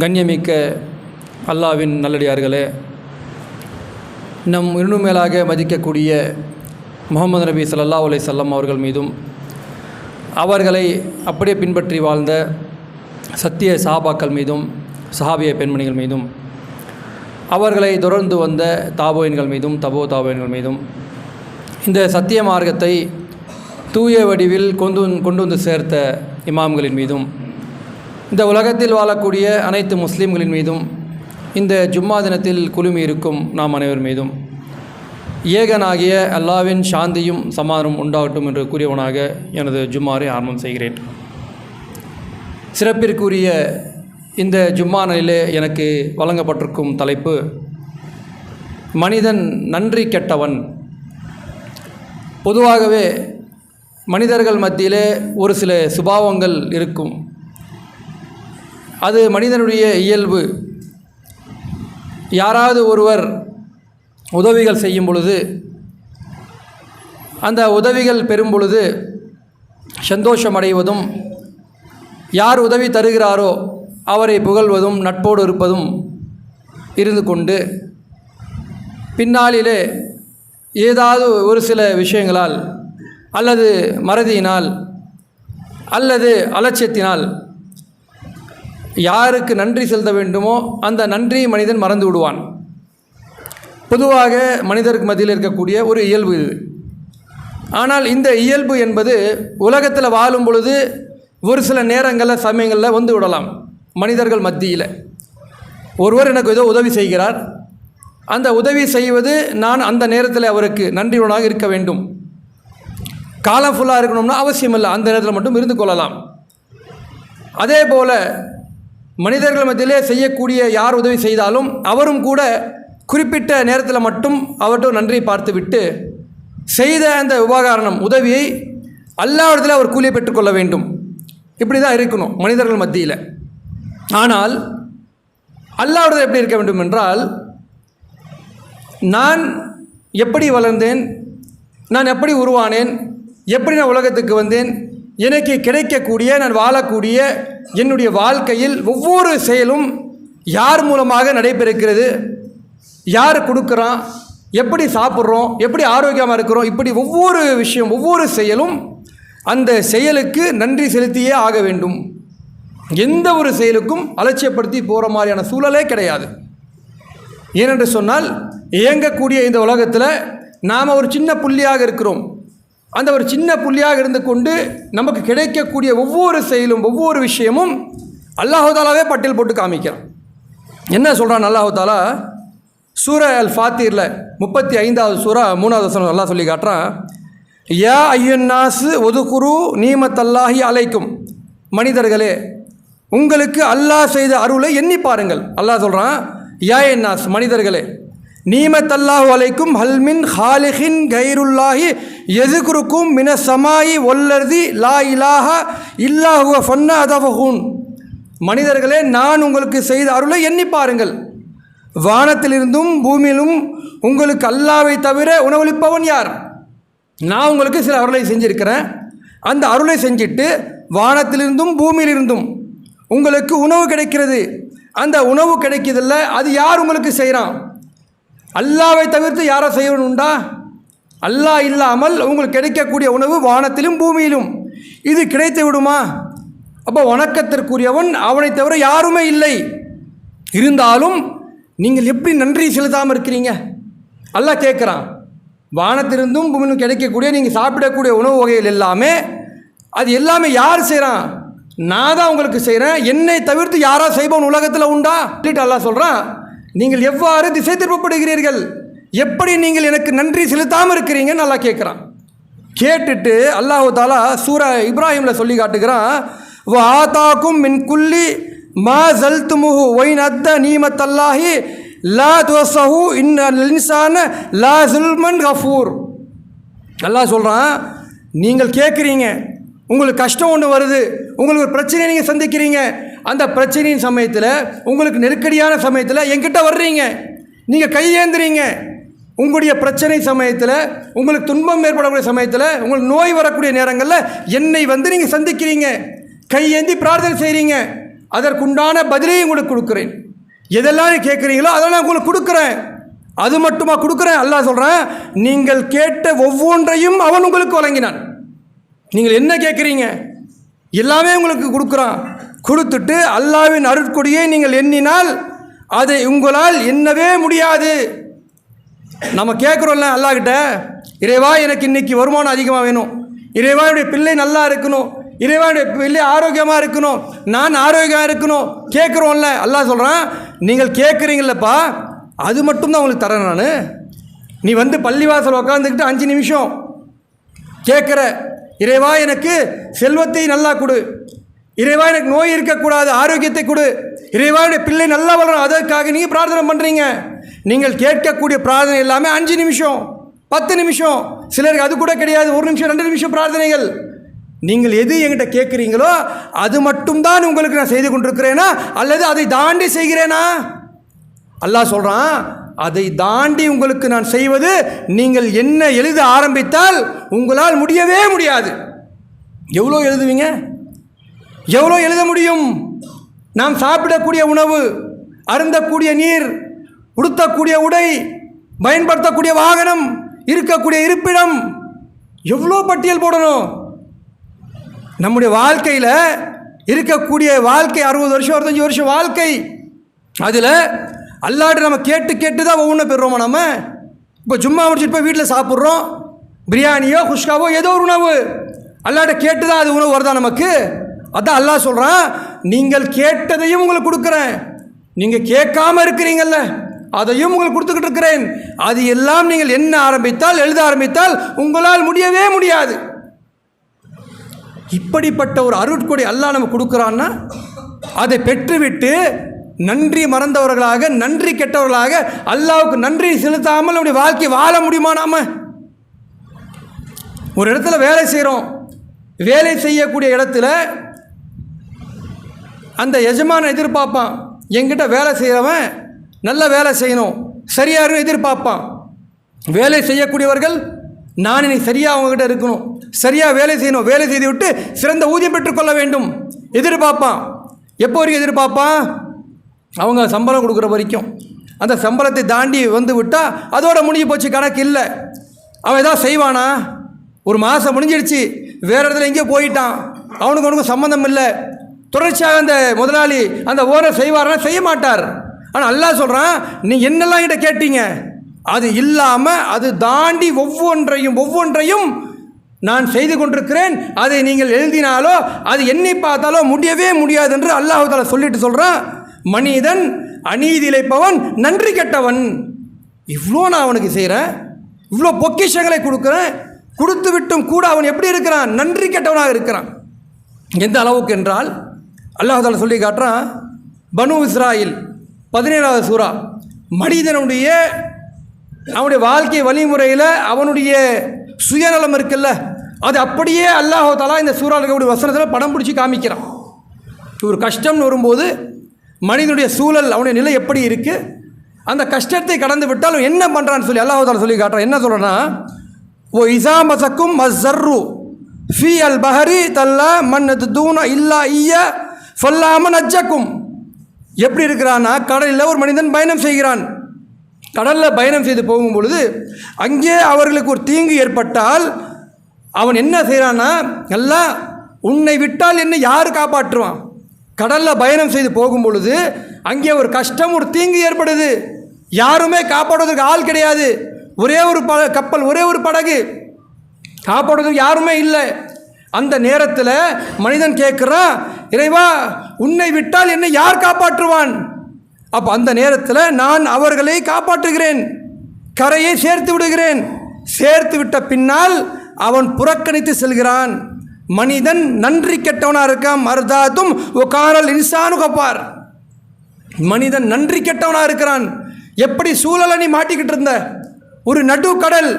கண்ணியமிக்க அல்லாஹ்வின் நல்லடியார்களே, நம் இன்னும் மேலாக மதிக்கக்கூடிய முஹம்மது நபி ஸல்லல்லாஹு அலைஹி வஸல்லம் அவர்கள் மீதும் அவர்களை அப்படியே பின்பற்றி வாழ்ந்த சத்திய சஹாபாக்கள் மீதும் சஹாபிய பெண்மணிகள் மீதும் அவர்களை தொடர்ந்து வந்த தாபோயின்கள் மீதும் தாபோயின்கள் மீதும் இந்த சத்திய மார்க்கத்தை தூய வடிவில் கொண்டு வந்து சேர்த்த இமாம்களின் மீதும் இந்த உலகத்தில் வாழக்கூடிய அனைத்து முஸ்லீம்களின் மீதும் இந்த ஜும்மா தினத்தில் குழுமி இருக்கும் நாம் அனைவர் மீதும் ஏகனாகிய அல்லாஹ்வின் சாந்தியும் சமாதானம் உண்டாகட்டும் என்று கூறியவனாக எனது ஜும்மாரை ஆரம்பம் செய்கிறேன். சிறப்பிற்குரிய இந்த ஜும்மா நாளிலே எனக்கு வழங்கப்பட்டிருக்கும் தலைப்பு மனிதன் நன்றி கெட்டவன். பொதுவாகவே மனிதர்கள் மத்தியிலே ஒரு சில சுபாவங்கள் இருக்கும். அது மனிதனுடைய இயல்பு. யாராவது ஒருவர் உதவிகள் செய்யும் பொழுது, அந்த உதவிகள் பெறும் பொழுது சந்தோஷம் அடைவதும், யார் உதவி தருகிறாரோ அவரை புகழ்வதும் நட்போடு இருப்பதும் இருந்து கொண்டு, பின்னாளிலே ஏதாவது ஒரு சில விஷயங்களால் அல்லது மறதியினால் அல்லது அலட்சியத்தினால் யாருக்கு நன்றி செலுத்த வேண்டுமோ அந்த நன்றி மனிதன் மறந்து விடுவான். பொதுவாக மனிதருக்கு மத்தியில் இருக்கக்கூடிய ஒரு இயல்பு இது. ஆனால் இந்த இயல்பு என்பது உலகத்தில் வாழும் பொழுது ஒரு சில நேரங்களில் சமயங்களில் வந்து விடலாம். மனிதர்கள் மத்தியில் ஒருவர் எனக்கு ஏதோ உதவி செய்கிறார், அந்த உதவி செய்வது நான் அந்த நேரத்தில் அவருக்கு நன்றியுடனாக இருக்க வேண்டும். காலம் ஃபுல்லாக இருக்கணும்னா அவசியம் இல்லை, அந்த நேரத்தில் மட்டும் இருந்து கொள்ளலாம். அதே போல் மனிதர்கள் மத்தியிலே செய்யக்கூடிய யார் உதவி செய்தாலும் அவரும் கூட குறிப்பிட்ட நேரத்தில் மட்டும் அவர்கிட்ட நன்றி பார்த்து விட்டு செய்த அந்த உபகாரணம் உதவியை அல்லாஹ்விடத்தில் அவர் கூலியை பெற்றுக்கொள்ள வேண்டும். இப்படி தான் இருக்கணும் மனிதர்கள் மத்தியில். ஆனால் அல்லாஹ்விடத்தில் எப்படி இருக்க வேண்டும் என்றால், நான் எப்படி வளர்ந்தேன், நான் எப்படி உருவானேன், எப்படி நான் உலகத்துக்கு வந்தேன், எனக்கு கிடைக்கக்கூடிய நான் வாழக்கூடிய என்னுடைய வாழ்க்கையில் ஒவ்வொரு செயலும் யார் மூலமாக நடைபெறுகிறது, யார் கொடுக்குறான், எப்படி சாப்பிட்றோம், எப்படி ஆரோக்கியமாக இருக்கிறோம், இப்படி ஒவ்வொரு விஷயம் ஒவ்வொரு செயலும் அந்த செயலுக்கு நன்றி செலுத்தியே ஆக வேண்டும். எந்த ஒரு செயலுக்கும் அலட்சியப்படுத்தி போகிற மாதிரியான சூழலே கிடையாது. ஏனென்று சொன்னால், இயங்கக்கூடிய இந்த உலகத்தில் நாம் ஒரு சின்ன புள்ளியாக இருக்கிறோம். அந்த ஒரு சின்ன புள்ளியாக இருந்து கொண்டு நமக்கு கிடைக்கக்கூடிய ஒவ்வொரு செயலும் ஒவ்வொரு விஷயமும் அல்லாஹ் தாலாவே பட்டியல் போட்டு காமிக்கிறான். என்ன சொல்கிறான் அல்லாஹ் தாலா? சூரா அல் ஃபாத்திரில் 35வது சூரா 3வது வசனம் அல்லாஹ் சொல்லி காட்டுறான், யா ஐயன்னாசு ஒதுகுரு நீமத்தல்லாஹி அலைக்கும். மனிதர்களே, உங்களுக்கு அல்லாஹ் செய்த அருளை எண்ணி பாருங்கள். அல்லாஹ் சொல்கிறான், யா என்னாஸ் மனிதர்களே, நீமத்தல்லாஹு அலைக்கும் ஹல்மின் ஹாலிஹின் கைருல்லாஹி எதுகுருக்கும் மின சமாயி ஒல்லர்தி லா இலாஹா இல்லாஹுவ ஃபன்னா அதஃபஹூன். மனிதர்களே, நான் உங்களுக்கு செய்த அருளை எண்ணி பாருங்கள். வானத்திலிருந்தும் பூமியிலும் உங்களுக்கு அல்லாஹ்வை தவிர உணவளிப்பவன் யார்? நான் உங்களுக்கு சில அருளை செஞ்சுருக்கிறேன். அந்த அருளை செஞ்சுட்டு வானத்திலிருந்தும் பூமியிலிருந்தும் உங்களுக்கு உணவு கிடைக்கிறது. அந்த உணவு கிடைக்கிறதில்ல, அது யார் உங்களுக்கு செய்கிறான்? அல்லாஹ்வை தவிர்த்து யாரை செய்யணும் உண்டா? அல்லாஹ் இல்லாமல் உங்களுக்கு கிடைக்கக்கூடிய உணவு வானத்திலும் பூமியிலும் இது கிடைத்து விடுமா? அப்போ வணக்கத்திற்குரியவன் அவனை தவிர யாருமே இல்லை. இருந்தாலும் நீங்கள் எப்படி நன்றி செலுத்தாமல் இருக்கிறீங்க? அல்லாஹ் கேட்குறான். வானத்திலிருந்தும் பூமியிலும் கிடைக்கக்கூடிய நீங்கள் சாப்பிடக்கூடிய உணவு வகைகள் எல்லாமே அது எல்லாமே யார் செய்கிறான்? நான் தான் உங்களுக்கு செய்கிறேன். என்னை தவிர்த்து யாரா செய்பவன் உலகத்தில் உண்டா? அல்லாஹ் சொல்கிறான், நீங்கள் எவ்வாறு திசை திருப்பப்படுகிறீர்கள், எப்படி நீங்கள் எனக்கு நன்றி செலுத்தாமல் இருக்கிறீங்கன்னு நல்லா கேட்குறான். கேட்டுட்டு அல்லாஹ் தாலா சூரா இப்ராஹிமில் சொல்லி காட்டுகிறான், வ ஆதாக்கும் மின் குல்லி மா ஜல்துமுஹு ஒயின் அத்த நீமத்தல்லாஹி லா துவசஹு இன்னல் இன்சான லா ஜுல்மன் கஃபூர். அல்லாஹ் சொல்கிறான், நீங்கள் கேட்குறீங்க, உங்களுக்கு கஷ்டம் ஒன்று வருது, உங்களுக்கு ஒரு பிரச்சனையை நீங்கள் சந்திக்கிறீங்க, அந்த பிரச்சனையின் சமயத்தில் உங்களுக்கு நெருக்கடியான சமயத்தில் என்கிட்ட வர்றீங்க, நீங்கள் கையேந்துறீங்க. உங்களுடைய பிரச்சனை சமயத்தில், உங்களுக்கு துன்பம் ஏற்படக்கூடிய சமயத்தில், உங்களுக்கு நோய் வரக்கூடிய நேரங்களில் என்னை வந்து நீங்கள் சந்திக்கிறீங்க, கையேந்தி பிரார்த்தனை செய்கிறீங்க. அதற்குண்டான பதிலையும் உங்களுக்கு கொடுக்குறேன். எதெல்லாம் கேட்குறீங்களோ அதெல்லாம் நான் உங்களுக்கு கொடுக்குறேன். அது மட்டுமா கொடுக்குறேன்? அல்லாஹ் சொல்கிறேன், நீங்கள் கேட்ட ஒவ்வொன்றையும் அவன் உங்களுக்கு வழங்கினான். நீங்கள் என்ன கேட்குறீங்க எல்லாமே உங்களுக்கு கொடுக்குறான். கொடுத்துட்டு அல்லாஹ்வின் அருட்கொடியை நீங்கள் எண்ணினால் அதை உங்களால் எண்ணவே முடியாது. நம்ம கேட்குறோம்ல அல்லாஹ்கிட்ட, இறைவா எனக்கு இன்றைக்கி வருமானம் அதிகமாக வேணும், இறைவா என்னுடைய பிள்ளை நல்லா இருக்கணும், இறைவா என்னுடைய பிள்ளை ஆரோக்கியமாக இருக்கணும், நான் ஆரோக்கியமாக இருக்கணும் கேட்குறோம்ல. அல்லாஹ் சொல்கிறான், நீங்கள் கேட்குறீங்களப்பா, அது மட்டும்தான் உங்களுக்கு தரேன் நான். நீ வந்து பள்ளிவாசல் உட்காந்துக்கிட்டு 5 நிமிஷம் கேட்குற, இறைவா எனக்கு செல்வத்தை நல்லா கொடு, இறைவா எனக்கு நோய் இருக்கக்கூடாது ஆரோக்கியத்தை கொடு, இறைவா என்னுடைய பிள்ளை நல்லா வளரும், அதற்காக நீங்கள் பிரார்த்தனை பண்ணுறீங்க. நீங்கள் கேட்கக்கூடிய பிரார்த்தனை எல்லாமே 5 நிமிஷம் 10 நிமிஷம், சிலருக்கு அது கூட கிடையாது, 1 நிமிஷம் 2 நிமிஷம் பிரார்த்தனைகள். நீங்கள் எது என்கிட்ட கேட்குறீங்களோ அது மட்டும்தான் உங்களுக்கு நான் செய்து கொண்டிருக்கிறேனா அல்லது அதை தாண்டி செய்கிறேனா? அல்லாஹ் சொல்கிறான், அதை தாண்டி உங்களுக்கு நான் செய்வது நீங்கள் என்ன எழுத ஆரம்பித்தால் உங்களால் முடியவே முடியாது. எவ்வளோ எழுதுவீங்க? எவ்வளோ எழுத முடியும்? நாம் சாப்பிடக்கூடிய உணவு, அருந்தக்கூடிய நீர், உடுத்தக்கூடிய உடை, பயன்படுத்தக்கூடிய வாகனம், இருக்கக்கூடிய இருப்பிடம், எவ்வளோ பட்டியல் போடணும்? நம்முடைய வாழ்க்கையில் இருக்கக்கூடிய வாழ்க்கை 60 வருஷம் 65 வருஷம் வாழ்க்கை, அதில் அல்லாஹ்ட்ட நம்ம கேட்டு கேட்டு தான் ஒவ்வொன்றும் பெறுறோமா? நம்ம இப்போ ஜும்மா முடிச்சுட்டு போய் வீட்டில் சாப்பிட்றோம், பிரியாணியோ குஷ்காவோ ஏதோ ஒரு உணவு, அல்லாஹ்ட்ட கேட்டு தான் அது உணவு வருதா நமக்கு? அதான் அல்லாஹ் சொல்கிறான், நீங்கள் கேட்டதையும் உங்களுக்கு கொடுக்குறேன், நீங்கள் கேட்காம இருக்கிறீங்கல்ல அதையும் உங்களுக்கு கொடுத்துக்கிட்டு இருக்கிறேன். அது எல்லாம் நீங்கள் என்ன ஆரம்பித்தால் எழுத ஆரம்பித்தால் உங்களால் முடியவே முடியாது. இப்படிப்பட்ட ஒரு அருட்கொடை அல்லாஹ் நம்ம கொடுக்குறான்னா அதை பெற்றுவிட்டு நன்றி மறந்தவர்களாக, நன்றி கெட்டவர்களாக, அல்லாஹ்வுக்கு நன்றி செலுத்தாமல் நம்முடைய வாழ்க்கையை வாழ முடியுமா? நாம ஒரு இடத்துல வேலை செய்கிறோம், வேலை செய்யக்கூடிய இடத்துல அந்த எஜமானை எதிர்பார்ப்பான், என்கிட்ட வேலை செய்கிறவன் நல்ல வேலை செய்யணும், சரியாக எதிர்பார்ப்பான். வேலை செய்யக்கூடியவர்கள் நான் இன்னைக்கு சரியாக அவங்ககிட்ட இருக்கணும், சரியாக வேலை செய்யணும், வேலை செய்து விட்டு சிறந்த ஊதியம் பெற்றுக்கொள்ள வேண்டும் எதிர்பார்ப்பான். எப்போ வரைக்கும் எதிர்பார்ப்பான்? அவங்க சம்பளம் கொடுக்குற வரைக்கும். அந்த சம்பளத்தை தாண்டி வந்து விட்டால் அதோட முடிஞ்சு போச்சு, கணக்கு இல்லை. அவன் எதாவது செய்வானா? ஒரு மாதம் முடிஞ்சிடுச்சு, வேறு இடத்துல எங்கேயோ போயிட்டான், அவனுக்கு சம்மந்தம் இல்லை, தொடர்ச்சியாக அந்த முதலாளி அந்த ஓனர் செய்வார்னா செய்ய மாட்டார். ஆனால் அல்லாஹ் சொல்கிறான், நீ என்னெல்லாம் கிட்ட கேட்டீங்க அது இல்லாமல் அது தாண்டி ஒவ்வொன்றையும் நான் செய்து கொண்டிருக்கிறேன். அதை நீங்கள் எழுதினாலோ அது எண்ணி பார்த்தாலோ முடியவே முடியாது என்று அல்லாஹ் தஆலா சொல்லிட்டு சொல்கிறான், மனிதன் அநீதி இழைப்பவன் நன்றி கெட்டவன். இவ்வளோ நான் அவனுக்கு செய்கிறேன், இவ்வளோ பொக்கிஷங்களை கொடுக்குறேன், கொடுத்து விட்டும் கூட அவன் எப்படி இருக்கிறான்? நன்றி கெட்டவனாக இருக்கிறான். எந்த அளவுக்கு என்றால் அல்லாஹ் தஆலா சொல்லி காட்டுறான், பனு இஸ்ராயில் 17வது சூரா, மனிதனுடைய அவனுடைய வாழ்க்கை வழிமுறையில் அவனுடைய சுயநலம் இருக்குல்ல, அது அப்படியே அல்லாஹ் தஆலா இந்த சூறாவில் இருக்கக்கூடிய வசனத்தில் படம் பிடிச்சி காமிக்கிறான். ஒரு கஷ்டம்னு வரும்போது மனிதனுடைய சூழல், அவனுடைய நிலை எப்படி இருக்குது, அந்த கஷ்டத்தை கடந்து விட்டால் என்ன பண்ணுறான்னு சொல்லி அல்லாஹ் தஆலா சொல்லி காட்டுறான். என்ன சொல்கிறேன்னா, ஓ இசாமசக்கும் மஸ்ஸர்ரு ஃபி அல் பஹரி தல்லா மன் தூன இல்லா ஐய ஃபல்லாம நஜ்ஜக்கும். எப்படி இருக்கிறான்னா, கடலில் ஒரு மனிதன் பயணம் செய்கிறான், கடலில் பயணம் செய்து போகும் பொழுது அங்கே அவர்களுக்கு ஒரு தீங்கு ஏற்பட்டால் அவன் என்ன செய்கிறான்னா, எல்லாம் உன்னை விட்டால் என்னை யார் காப்பாற்றுவான்? கடலில் பயணம் செய்து போகும் பொழுது அங்கே ஒரு கஷ்டம், ஒரு தீங்கு ஏற்படுது, யாருமே காப்பாற்றுவதற்கு ஆள் கிடையாது, ஒரே ஒரு கப்பல், ஒரே ஒரு படகு, காப்பாற்றுவதற்கு யாருமே இல்லை. அந்த நேரத்தில் மனிதன் கேட்குறான், இறைவா உன்னை விட்டால் என்னை யார் காப்பாற்றுவான்? அப்போ அந்த நேரத்தில் நான் அவர்களை காப்பாற்றுகிறேன், கரையை சேர்த்து விடுகிறேன். சேர்த்து விட்ட பின்னால் அவன் புறக்கணித்து செல்கிறான். மனிதன் நன்றி கெட்டவனாக இருக்கான். மர்தாத்தும் ஒகாரல் இன்சானு கப்பார். மனிதன் நன்றி கெட்டவனாக இருக்கிறான். எப்படி சூழலை நீ மாட்டிக்கிட்டு இருந்த? ஒரு நடுக்கடல்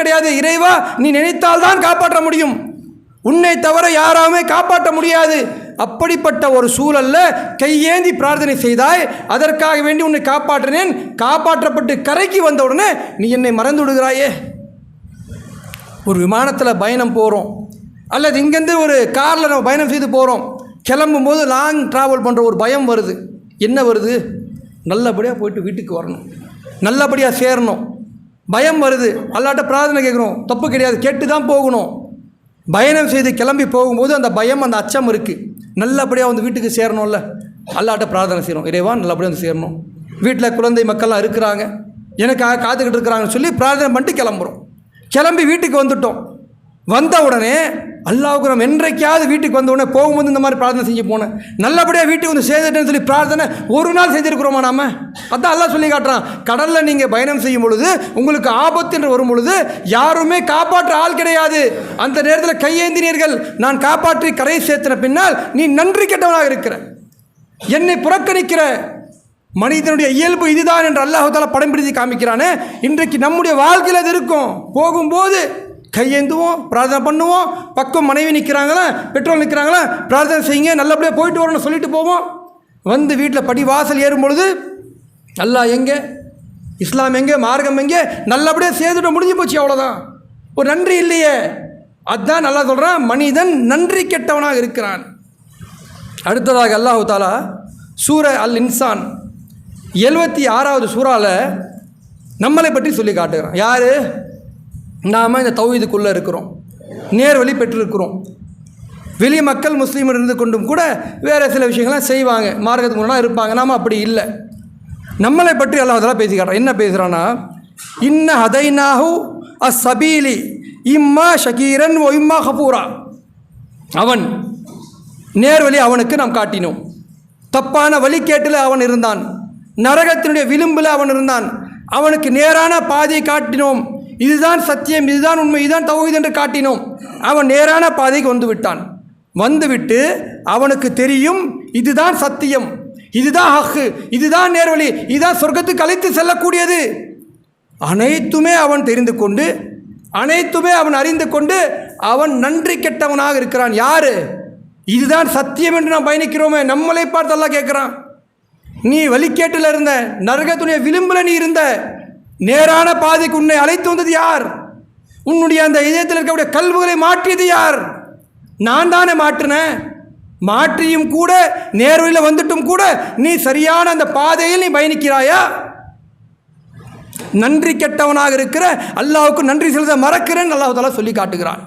கிடையாது, இறைவா நீ நினைத்தால்தான் காப்பாற்ற முடியும், உன்னை தவிர யாராலுமே காப்பாற்ற முடியாது. அப்படிப்பட்ட ஒரு சூழலில் கையேந்தி பிரார்த்தனை செய்தாய், அதற்காக வேண்டி உன்னை காப்பாற்றினேன், காப்பாற்றப்பட்டு கரைக்கு வந்த உடனே நீ என்னை மறந்து விடுகிறாயே. ஒரு விமானத்தில் பயணம் போகிறோம், அல்லது இங்கேருந்து ஒரு காரில் நம்ம பயணம் செய்து போகிறோம், கிளம்பும் போது லாங் ட்ராவல் பண்ணுற ஒரு பயம் வருது. என்ன வருது? நல்லபடியாக போயிட்டு வீட்டுக்கு வரணும், நல்லபடியாக சேரணும். பயம் வருது. அல்லாட்ட பிரார்த்தனை கேட்குறோம், தப்பு கிடையாது, கேட்டு தான் போகணும். பயணம் செய்து கிளம்பி போகும்போது அந்த பயம், அந்த அச்சம் இருக்குது. நல்லபடியாக வந்து வீட்டுக்கு சேரணும்ல, அல்லாட்ட பிரார்த்தனை செய்யணும், இறைவா நல்லபடியாக வந்து சேரணும். வீட்டில் குழந்தை மக்கள்லாம் இருக்கிறாங்க, எனக்காக காத்துக்கிட்டு இருக்கிறாங்கன்னு சொல்லி பிரார்த்தனை பண்ணிட்டு கிளம்புறோம். கிளம்பி வீட்டுக்கு வந்துட்டோம். வந்த உடனே அல்லாஹ்வுக்கு நம்ம என்றைக்காவது வீட்டுக்கு வந்த உடனே போகும்போது இந்த மாதிரி பிரார்த்தனை செஞ்சு போனேன், நல்லபடியாக வீட்டுக்கு வந்து சேர்ந்துட்டேன்னு சொல்லி பிரார்த்தனை ஒரு நாள் செஞ்சுருக்கிறோமா நாம? அதான் அல்லாஹ் சொல்லி காட்டுறான், கடலில் நீங்கள் பயணம் செய்யும் பொழுது உங்களுக்கு ஆபத்து என்று வரும் பொழுது யாருமே காப்பாற்ற ஆள் கிடையாது. அந்த நேரத்தில் கையேந்தினீர்கள், நான் காப்பாற்றி கரை சேர்த்தின பின்னால் நீ நன்றி கெட்டவனாக இருக்கிற, என்னை புறக்கணிக்கிற. மனிதனுடைய இயல்பு இதுதான் என்று அல்லாஹ் தஆலா படம் பிடித்து காமிக்கிறானே. இன்றைக்கு நம்முடைய வாழ்க்கையில் அது இருக்கும். போகும்போது கையேந்துவோம், பிரார்த்தனை பண்ணுவோம், பக்கம் மனைவி நிற்கிறாங்களா, பெட்ரோல் நிற்கிறாங்களா, பிரார்த்தனை செய்யுங்க, நல்லபடியாக போயிட்டு வரணும்னு சொல்லிட்டு போவோம். வந்து வீட்டில் படி வாசல் ஏறும் பொழுது அல்லாஹ் எங்கே, இஸ்லாம் எங்கே, மார்க்கம் எங்கே, நல்லபடியாக சேர்த்துட்டு முடிஞ்சு போச்சு, அவ்வளோதான். ஒரு நன்றி இல்லையே. அதுதான் நல்லா சொல்கிறான், மனிதன் நன்றி கெட்டவனாக இருக்கிறான். அடுத்ததாக அல்லாஹ் தஆலா சூரா அல் இன்சான் 76வது சூறாவில் நம்மளை பற்றி சொல்லி காட்டுகிறான். யார்? நாம் இந்த தௌஹீதுக்குள்ளே இருக்கிறோம், நேர்வழி பெற்றிருக்கிறோம். வெளி மக்கள் முஸ்லீம் இருந்து கொண்டும் கூட வேறு சில விஷயங்கள்லாம் செய்வாங்க, மார்க்கத்துக்கு முன்னாடி இருப்பாங்க. நாம் அப்படி இல்லை. நம்மளை பற்றி அல்லாஹ் தஆலா பேசி காட்டுறான். என்ன பேசுகிறான்னா, இன்ன ஹதைனாஹு அஸ்ஸபீலி இம்மா ஷகீரன் ஒ இம்மா கஃபூரா. அவன் நேர்வழி அவனுக்கு நாம் காட்டினோம். தப்பான வழிகேட்டில் அவன் இருந்தான், நரகத்தினுடைய விளிம்பில் அவன் இருந்தான். அவனுக்கு நேரான பாதையை காட்டினோம். இதுதான் சத்தியம், இதுதான் உண்மை, இதுதான் தௌஹீத் என்று காட்டினோம். அவன் நேரான பாதைக்கு வந்து விட்டான். வந்துவிட்டு அவனுக்கு தெரியும் இதுதான் சத்தியம், இதுதான் ஹக்கு, இதுதான் நேர்வழி, இதுதான் சொர்க்கத்துக்கு அழைத்து செல்லக்கூடியது. அனைத்துமே அவன் தெரிந்து கொண்டு, அனைத்துமே அவன் அறிந்து கொண்டு அவன் நன்றி கெட்டவனாக இருக்கிறான். யார்? இதுதான் சத்தியம் என்று நாம் பயணிக்கிறோமே, நம்மளை பார்த்து அல்லாஹ் கேட்குறான். நீ வழிகேட்டில் இருந்த, நரகத்துடைய விளிம்பில் நீ இருந்த, நேரான பாதைக்கு உன்னை அழைத்து வந்தது யார்? உன்னுடைய அந்த இதயத்தில் இருக்கக்கூடிய கல்வுகளை மாற்றியது யார்? நான் தானே மாற்றினேன். மாற்றியும் கூட, நேர்வழியில் வந்துட்டும் கூட நீ சரியான அந்த பாதையில் நீ பயணிக்கிறாயா? நன்றி கெட்டவனாக இருக்கிற, அல்லாஹ்வுக்கு நன்றி செலுத்த மறக்கிறேன்னு அல்லாஹ் தஆலா சொல்லி காட்டுகிறான்.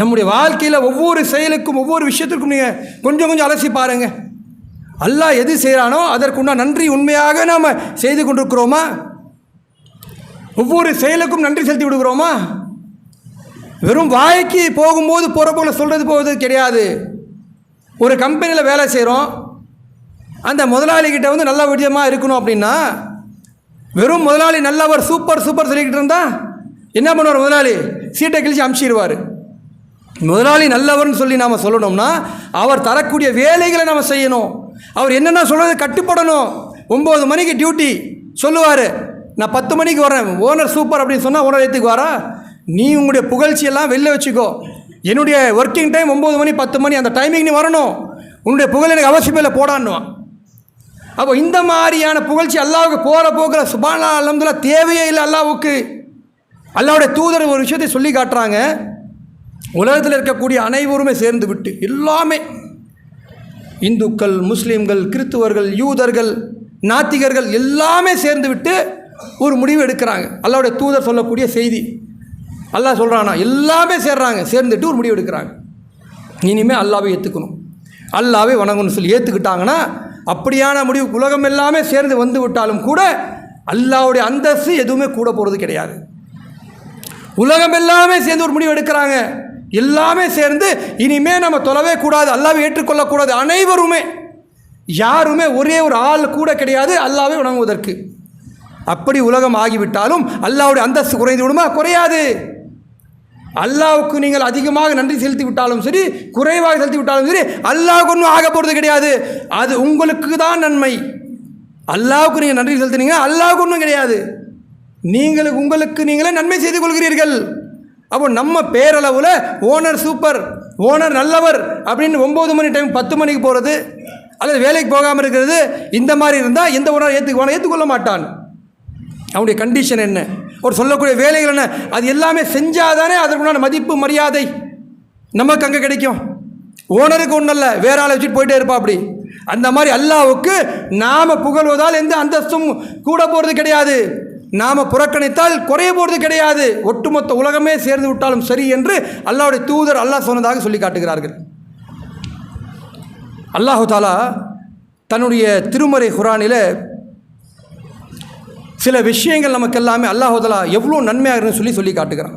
நம்முடைய வாழ்க்கையில் ஒவ்வொரு செயலுக்கும், ஒவ்வொரு விஷயத்திற்கும் நீங்கள் கொஞ்சம் கொஞ்சம் அலசி பாருங்கள். அல்லாஹ் எது செய்கிறானோ அதற்குண்டா நன்றி உண்மையாக நாம் செய்து கொண்டிருக்கிறோமா? ஒவ்வொரு செயலுக்கும் நன்றி செலுத்தி விடுகிறோமா? வெறும் வாய்க்கு போகும்போது போகிற போல சொல்கிறது போவது கிடையாது. ஒரு கம்பெனியில் வேலை செய்கிறோம், அந்த முதலாளிகிட்ட வந்து நல்ல விதமாக இருக்கணும் அப்படின்னா, வெறும் முதலாளி நல்லவர் சூப்பர் சூப்பர் சொல்லிக்கிட்டு இருந்தால் என்ன பண்ணுவார்? முதலாளி சீட்டை கிழிச்சு அமுச்சிடுவார். முதலாளி நல்லவர்னு சொல்லி நாம் சொல்லணும்னா அவர் தரக்கூடிய வேலைகளை நாம் செய்யணும். அவர் என்னென்ன சொல்கிறது கட்டுப்படணும். 9 மணிக்கு டியூட்டி சொல்லுவார், நான் 10 மணிக்கு வரேன், ஓனர் சூப்பர் அப்படின்னு சொன்னால் ஓனர் ஏற்றுக்கு வரா? நீ உங்களுடைய புகழ்ச்சியெல்லாம் வெளில வச்சுக்கோ. என்னுடைய ஒர்க்கிங் டைம் 9 மணி 10 மணி, அந்த டைமிங் நீ வரணும், உன்னுடைய புகழ் எனக்கு அவசியமே இல்லை போடான்னுவான். அப்போ இந்த மாதிரியான புகழ்ச்சி அல்லாஹ்வுக்கு போகிற போக்கில் சுப்ஹானல்லாஹ் அல்ஹம்துலில்லாஹ் தேவையே இல்லை அல்லாஹ்வுக்கு. அல்லாஹ்வுடைய தூதர் ஒரு விஷயத்தை சொல்லி காட்டுறாங்க. உலகத்தில் இருக்கக்கூடிய அனைவருமே சேர்ந்து விட்டு, எல்லாமே இந்துக்கள், முஸ்லீம்கள், கிறிஸ்துவர்கள், யூதர்கள், நாத்திகர்கள் எல்லாமே சேர்ந்து விட்டு ஒரு முடிவு எடுக்கிறாங்க. அல்லாஹ்வுடைய தூதர் சொல்லக்கூடிய செய்தி அல்லாஹ் சொல்கிறானா, எல்லாமே சேர்றாங்க, சேர்ந்துட்டு ஒரு முடிவு எடுக்கிறாங்க. இனிமேல் அல்லாஹ்வை ஏற்றுக்கணும், அல்லாஹ்வை வணங்கணும்னு சொல்லி ஏற்றுக்கிட்டாங்கன்னா, அப்படியான முடிவு உலகம் எல்லாமே சேர்ந்து வந்து விட்டாலும் கூட அல்லாஹ்வுடைய அந்தஸ்து எதுவுமே கூட போகிறது கிடையாது. உலகம் எல்லாமே சேர்ந்து ஒரு முடிவு எடுக்கிறாங்க. எல்லாமே சேர்ந்து இனிமேல் நம்ம தொலைவே கூடாது, அல்லாஹ்வை ஏற்றுக்கொள்ளக்கூடாது. அனைவருமே, யாருமே ஒரே ஒரு ஆள் கூட கிடையாது அல்லாஹ்வை வணங்குவதற்கு. அப்படி உலகம் ஆகிவிட்டாலும் அல்லாஹ்வுடைய அந்தஸ்து குறைந்து விடுமா? குறையாது. அல்லாஹ்வுக்கு நீங்கள் அதிகமாக நன்றி செலுத்தி விட்டாலும் சரி, குறைவாக செலுத்தி விட்டாலும் சரி, அல்லாஹ்வுக்கு ஒன்றும் ஆக போகிறது கிடையாது. அது உங்களுக்கு தான் நன்மை. அல்லாஹ்வுக்கு நீங்கள் நன்றி செலுத்தினீங்கன்னா அல்லாஹ்வுக்கு ஒன்றும் கிடையாது. உங்களுக்கு நீங்களே நன்மை செய்து கொள்கிறீர்கள். அப்போ நம்ம பேரளவில் ஓனர் சூப்பர், ஓனர் நல்லவர் அப்படின்னு 9 மணி டைம் 10 மணிக்கு போகிறது, அல்லது வேலைக்கு போகாமல் இருக்கிறது, இந்த மாதிரி இருந்தால் எந்த ஓனர் ஏற்றுக்கொள்ள மாட்டான். அவனுடைய கண்டிஷன் என்ன, ஒரு சொல்லக்கூடிய வேலைகள் என்ன, அது எல்லாமே செஞ்சால் தானே அதற்குண்டான மதிப்பு மரியாதை நமக்கு அங்கே கிடைக்கும். ஓனருக்கு ஒன்றும் இல்லை, வேற ஆளை வச்சுட்டு போயிட்டே இருப்பா. அப்படி அந்த மாதிரி அல்லாஹ்வுக்கு நாம் புகழ்வதால் எந்த அந்தஸ்தும் கூட போகிறது கிடையாது, நாம் புறக்கணித்தால் குறைய போகிறது கிடையாது. ஒட்டுமொத்த உலகமே சேர்ந்து விட்டாலும் சரி என்று அல்லாஹ்வுடைய தூதர் அல்லாஹ் சொன்னதாக சொல்லி காட்டுகிறார்கள். அல்லாஹு தாலா தன்னுடைய திருமறை குர்ஆனில் சில விஷயங்கள் நமக்கு எல்லாமே அல்லாஹு தாலா எவ்வளோ நன்மையாக இருக்குன்னு சொல்லி காட்டுகிறான்.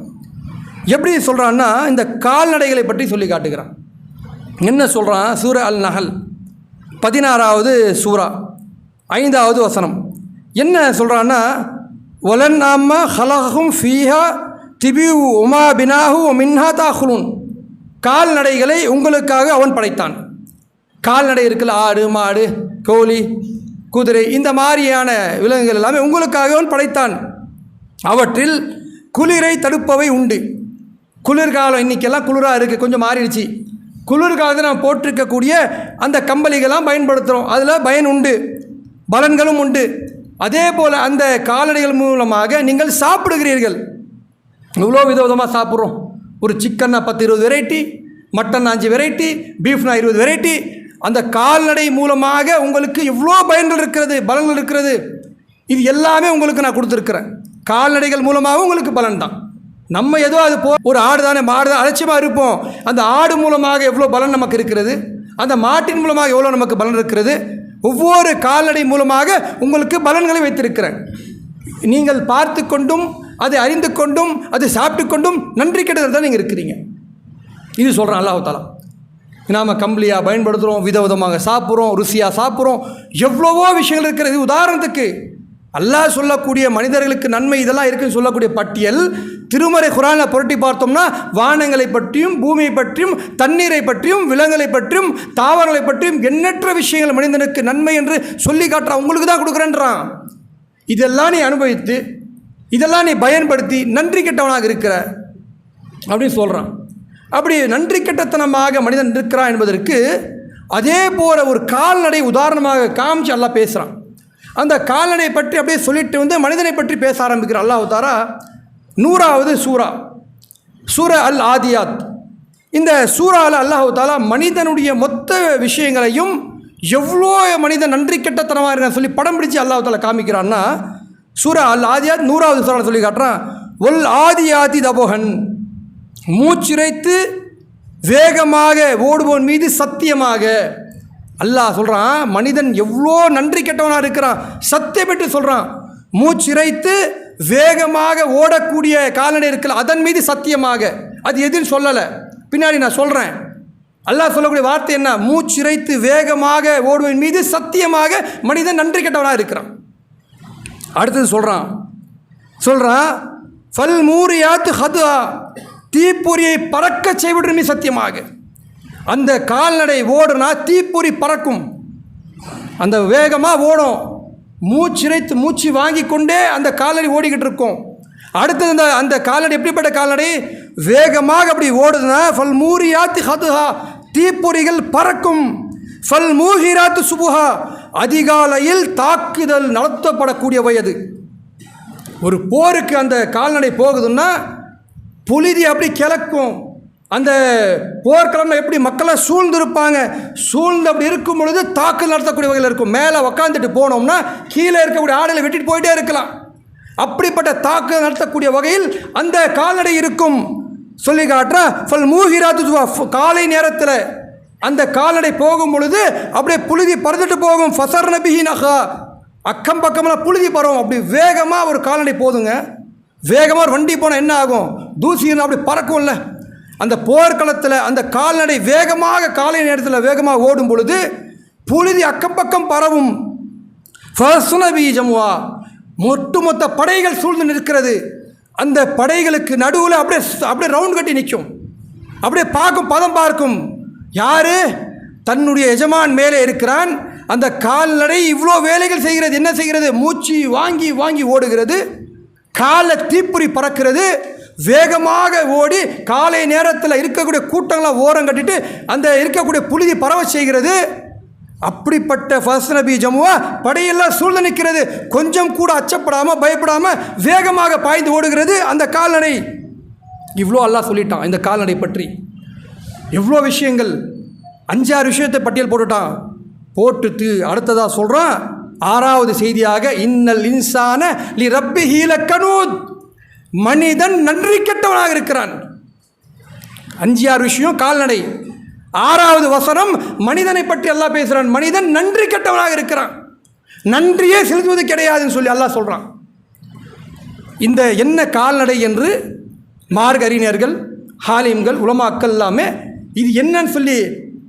எப்படி சொல்கிறான்னா, இந்த கால்நடைகளை பற்றி சொல்லி காட்டுகிறான். என்ன சொல்கிறான்? சூரா அல் நஹல் 16வது சூரா 5வது வசனம் என்ன சொல்கிறான்னா, ஒலன் அம்மா ஹலஹும் ஃபீஹா திபியூ உமா பினாஹு மின்ஹா தாஹுலூன். கால்நடைகளை உங்களுக்காக அவன் படைத்தான். கால்நடை இருக்குல்ல, ஆடு மாடு கோழி குதிரை இந்த மாதிரியான விலங்குகள் எல்லாமே உங்களுக்காக அவன் படைத்தான். அவற்றில் குளிரை தடுப்பவை உண்டு. குளிர்காலம் இன்றைக்கெல்லாம் குளிராக இருக்குது, கொஞ்சம் மாறிடுச்சு. குளிர்காலத்தில் நாம் போட்டிருக்கக்கூடிய அந்த கம்பளிகள்லாம் பயன்படுத்துகிறோம், அதில் பயன் உண்டு, பலன்களும் உண்டு. அதே போல் அந்த கால்நடைகள் மூலமாக நீங்கள் சாப்பிடுகிறீர்கள். இவ்வளோ விதவிதமாக சாப்பிட்றோம். ஒரு சிக்கன்னா 10-20 வெரைட்டி, மட்டன் 5 வெரைட்டி, பீஃப்னா 20 வெரைட்டி. அந்த கால்நடை மூலமாக உங்களுக்கு எவ்வளோ பயன்கள் இருக்கிறது, பலன்கள் இருக்கிறது. இது எல்லாமே உங்களுக்கு நான் கொடுத்துருக்குறேன். கால்நடைகள் மூலமாக உங்களுக்கு பலன் தான். நம்ம ஏதோ அது ஒரு ஆடு தானே, மாடு தான், அலட்சியமாக இருப்போம். அந்த ஆடு மூலமாக எவ்வளோ பலன் நமக்கு இருக்கிறது, அந்த மாட்டின் மூலமாக எவ்வளோ நமக்கு பலன் இருக்கிறது. ஒவ்வொரு கால்நடை மூலமாக உங்களுக்கு பலன்களை வைத்திருக்கிறேன். நீங்கள் பார்த்து கொண்டும் அதை அறிந்து கொண்டும் அதை சாப்பிட்டு கொண்டும் நன்றி கெட்டதில் தான் நீங்கள் இருக்கிறீங்க. இது சொல்கிறேன் அல்லாஹ் தஆலா. நாம் கம்பளியாக பயன்படுத்துகிறோம், விதவிதமாக சாப்பிட்றோம், ருசியாக சாப்பிட்றோம், எவ்வளவோ விஷயங்கள் இருக்கிறது. உதாரணத்துக்கு அல்லாஹ் சொல்லக்கூடிய மனிதர்களுக்கு நன்மை இதெல்லாம் இருக்குன்னு சொல்லக்கூடிய பட்டியல் திருமறை குர்ஆனில் புரட்டி பார்த்தோம்னா வானங்களை பற்றியும் பூமியை பற்றியும் தண்ணீரை பற்றியும் விலங்குகளை பற்றியும் தாவரங்களை பற்றியும் எண்ணற்ற விஷயங்கள் மனிதனுக்கு நன்மை என்று சொல்லி காட்டுறான். உங்களுக்கு தான் கொடுக்குறேன்றான். இதெல்லாம் நீ அனுபவித்து இதெல்லாம் நீ பயன்படுத்தி நன்றி கெட்டவனாக இருக்கிற அப்படின்னு சொல்கிறான். அப்படி நன்றி கெட்டத்தனமாக மனிதன் இருக்கிறான் என்பதற்கு அதே போல் ஒரு கால்நடை உதாரணமாக காமிச்சு அல்லாஹ் பேசுகிறான். அந்த கால்நடை பற்றி அப்படியே சொல்லிட்டு மனிதனை பற்றி பேச ஆரம்பிக்கிற அல்லாஹ் தஆலா 100வது சூரா அல் ஆதியாத். இந்த சூறாவில் அல்லாஹ் தஆலா மனிதனுடைய மொத்த விஷயங்களையும் எவ்வளோ மனிதன் நன்றி கெட்டத்தனமாக இருக்க சொல்லி படம் பிடிச்சி அல்லாஹ் தஆலா காமிக்கிறான்னா, சூரா அல் ஆதியாத் 100வது சூறாவில் சொல்லி காட்டுறான். ஒல் ஆதியாதி தபோகன், மூச்சிறைத்து வேகமாக ஓடுவோன் மீது சத்தியமாக. அல்லாஹ் சொல்கிறான், மனிதன் எவ்வளோ நன்றி கெட்டவனாக இருக்கிறான், சத்தியம் பெற்று சொல்கிறான். மூச்சிறைத்து வேகமாக ஓடக்கூடிய கால்நடை இருக்கல, அதன் மீது சத்தியமாக. அது எதுன்னு சொல்லலை, பின்னாடி நான் சொல்கிறேன். அல்லாஹ் சொல்லக்கூடிய வார்த்தை என்ன? மூச்சிறைத்து வேகமாக ஓடுவன் மீது சத்தியமாக மனிதன் நன்றி கெட்டவனாக இருக்கிறான். அடுத்தது சொல்கிறான் ஃபல் மூரியாத்து ஹதுஆ, தீப்பொறியை பறக்க செய்விடுமே சத்தியமாக. அந்த கால்நடை ஓடுனா தீப்பொறி பறக்கும், அந்த வேகமாக ஓடும். மூச்சிறைத்து மூச்சு வாங்கி கொண்டே அந்த கால்நடை ஓடிக்கிட்டு இருக்கும். அடுத்தது அந்த கால்நடை எப்படிப்பட்ட கால்நடை? வேகமாக அப்படி ஓடுதுன்னா ஃபல் மூரியாத்து ஹதுஹா, தீப்பொறிகள் பறக்கும். ஃபல் மூஹிராத்து சுபுஹா, அதிகாலையில் தாக்குதல் நடத்தப்படக்கூடிய வயது. ஒரு போருக்கு அந்த கால்நடை போகுதுன்னா புழுதி அப்படி கிளக்கும். அந்த போர்க்களம்ல எப்படி மக்களை சூழ்ந்திருப்பாங்க, சூழ்ந்து அப்படி இருக்கும் பொழுது தாக்குதல் நடத்தக்கூடிய வகையில் இருக்கும். மேலே உக்காந்துட்டு போனோம்னா கீழே இருக்கக்கூடிய ஆடுகளை வெட்டிட்டு போயிட்டே இருக்கலாம். அப்படிப்பட்ட தாக்குதல் நடத்தக்கூடிய வகையில் அந்த கால்நடை இருக்கும். சொல்லி காட்டுறா ஃபல் மூஹிராத்து, காலை நேரத்தில் அந்த கால்நடை போகும் பொழுது அப்படியே புழுதி பறந்துட்டு போகும். ஃபசர் நபிஹி நஹா, அக்கம் பக்கமெல்லாம் புழுதி பரவும். அப்படி வேகமாக ஒரு கால்நடை போதுங்க. வேகமாக ஒரு வண்டி போனால் என்ன ஆகும்? தூசின்னு அப்படி பறக்கும்ல. அந்த போர்க்களத்தில் அந்த கால்நடை வேகமாக காலை நேரத்தில் வேகமாக ஓடும் பொழுது புழுதி அக்கம் பக்கம் பரவும். ஃபசுனபி ஜமுவா, ஒட்டுமொத்த படைகள் சூழ்ந்து நிற்கிறது. அந்த படைகளுக்கு நடுவில் அப்படியே ரவுண்ட் கட்டி நிற்கும். அப்படியே பார்க்கும், பதம் பார்க்கும். யார்? தன்னுடைய எஜமான் மேலே இருக்கிறான். அந்த கால்நடை இவ்வளோ வேலைகள் செய்கிறது. என்ன செய்கிறது? மூச்சு வாங்கி வாங்கி ஓடுகிறது. காலில் தீப்பொறி பறக்கிறது. வேகமாக ஓடி காலை நேரத்தில் இருக்கக்கூடிய கூட்டங்களை ஓரம் கட்டிட்டு அந்த இருக்கக்கூடிய புழுதி பரவ செய்கிறது. அப்படிப்பட்ட ஃபர்ஸ்ட் நபி ஜமுவா படையெல்லாம் சூழ்ந்து நிற்கிறது. கொஞ்சம் கூட அச்சப்படாமல் பயப்படாமல் வேகமாக பாய்ந்து ஓடுகிறது அந்த கால்நடை. இவ்வளோ அல்லாஹ் சொல்லிட்டான் இந்த கால்நடை பற்றி. எவ்வளோ விஷயங்கள். 5-6 விஷயத்தை பட்டியல் போட்டுட்டான். போட்டுட்டு அடுத்ததாக சொல்கிறான், 6வது செய்தியாக, இன்னல் இன்சான லி ரப்பிஹி லகனூத், மனிதன் நன்றி கெட்டவனாக இருக்கிறான். 5-6 விஷயம் கால்நடை. 6வது வசனம் மனிதனை பற்றி அல்லாஹ் பேசுகிறான். மனிதன் நன்றி கெட்டவனாக இருக்கிறான், நன்றியே செலுத்துவது கிடையாதுன்னு சொல்லி அல்லாஹ் சொல்கிறான். இந்த என்ன கால்நடை என்று மார்க்க அறிஞர்கள், ஹாலிம்கள், உலமாக்கள் எல்லாமே இது என்னன்னு சொல்லி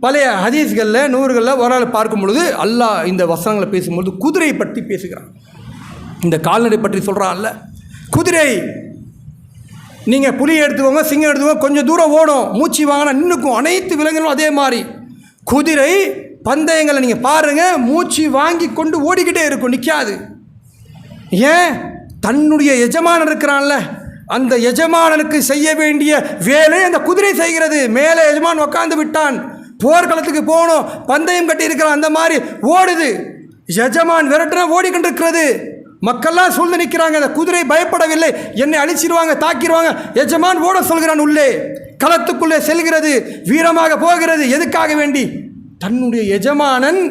பழைய ஹதீஸ்களில், நூறுகளில் ஒரு நாள் பார்க்கும் பொழுது அல்லாஹ் இந்த வசனங்களை பேசும்பொழுது குதிரை பற்றி பேசுகிறான். இந்த கால்நடை பற்றி சொல்கிறான் அல்ல. குதிரை, நீங்கள் புலி எடுத்துக்கோங்க, சிங்கம் எடுத்துக்கோங்க, கொஞ்சம் தூரம் ஓடும், மூச்சு வாங்கினா நின்றுக்கும். அனைத்து விலங்குகளும் அதே மாதிரி. குதிரை பந்தயங்களை நீங்கள் பாருங்கள், மூச்சு வாங்கி கொண்டு ஓடிக்கிட்டே இருக்கும், நிற்காது. ஏன்? தன்னுடைய எஜமானன் இருக்கிறான்ல, அந்த எஜமானனுக்கு செய்ய வேண்டிய வேலை அந்த குதிரை செய்கிறது. மேலே எஜமான் உட்காந்து விட்டான், போர்க்களத்துக்கு போகணும், பந்தயம் கட்டி இருக்கிறான், அந்த மாதிரி ஓடுது. எஜமான் விரட்டுனா ஓடிக்கொண்டிருக்கிறது. மக்கள்லாம் சூழ்ந்து நிற்கிறாங்க. அந்த குதிரை பயப்படவில்லை, என்னை அழிச்சிருவாங்க, தாக்கிடுவாங்க. எஜமான் ஓட சொல்கிறான், உள்ளே களத்துக்குள்ளே செல்கிறது, வீரமாக போகிறது. எதுக்காக வேண்டி? தன்னுடைய எஜமானன்